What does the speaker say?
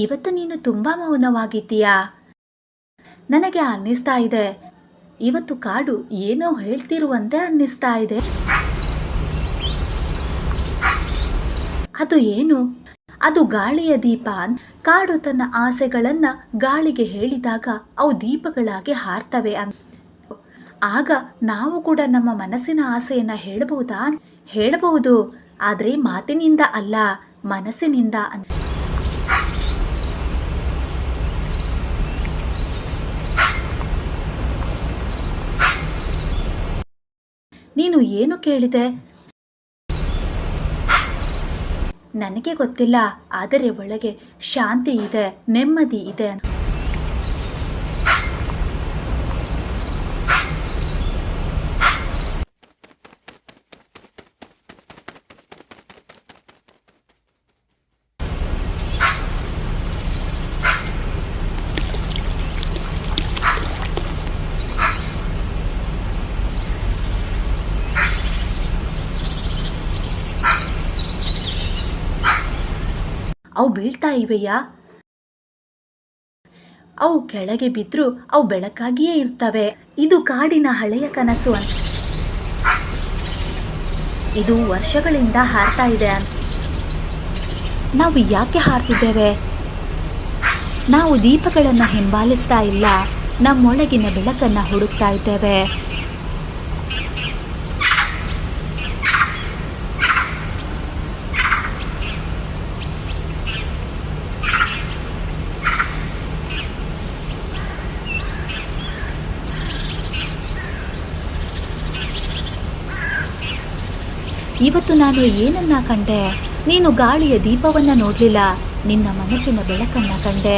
ಇವತ್ತು ನೀನು ತುಂಬಾ ಮೌನವಾಗಿದ್ದೀಯಾ? ನನಗೆ ಅನ್ನಿಸ್ತಾ ಇದೆ, ಇವತ್ತು ಕಾಡು ಏನೋ ಹೇಳ್ತಿರುವಂತೆ ಅನ್ನಿಸ್ತಾ ಇದೆ. ಅದು ಏನು? ಅದು ಗಾಳಿಯ ದೀಪ. ಕಾಡು ತನ್ನ ಆಸೆಗಳನ್ನ ಗಾಳಿಗೆ ಹೇಳಿದಾಗ ಅವು ದೀಪಗಳಾಗಿ ಹಾರ್ತವೆ ಆಗ ನಾವು ಕೂಡ ನಮ್ಮ ಮನಸ್ಸಿನ ಆಸೆಯನ್ನ ಹೇಳಬಹುದಾ? ಹೇಳಬಹುದು, ಆದ್ರೆ ಮಾತಿನಿಂದ ಅಲ್ಲ, ಮನಸ್ಸಿನಿಂದ. ನೀನು ಏನು ಕೇಳಿದೆ? ನನಗೆ ಗೊತ್ತಿಲ್ಲ, ಆದರೆ ಒಳಗೆ ಶಾಂತಿ ಇದೆ, ನೆಮ್ಮದಿ ಇದೆ. ಅವು ಬೀಳ್ತಾ ಇವೆಯಾ? ಅವು ಕೆಳಗೆ ಬಿದ್ದರೂ ಅವು ಬೆಳಕಾಗಿಯೇ ಇರ್ತವೆ. ಇದು ಕಾಡಿನ ಹಳೆಯ ಕನಸು ಇದು ವರ್ಷಗಳಿಂದ ಹಾರ್ತಾ ಇದೆ. ನಾವು ಯಾಕೆ ಹಾರ್ತಿದ್ದೇವೆ? ನಾವು ದೀಪಗಳನ್ನು ಹಿಂಬಾಲಿಸ್ತಾ ಇಲ್ಲ, ನಮ್ಮೊಳಗಿನ ಬೆಳಕನ್ನು ಹುಡುಕ್ತಾ ಇದ್ದೇವೆ. ಇವತ್ತು ನಾನು ಏನನ್ನ ಕಂಡೆ? ನೀನು ಗಾಳಿಯ ದೀಪವನ್ನ ನೋಡ್ಲಿಲ್ಲ, ನಿನ್ನ ಮನಸ್ಸಿನ ಬೆಳಕನ್ನ ಕಂಡೆ.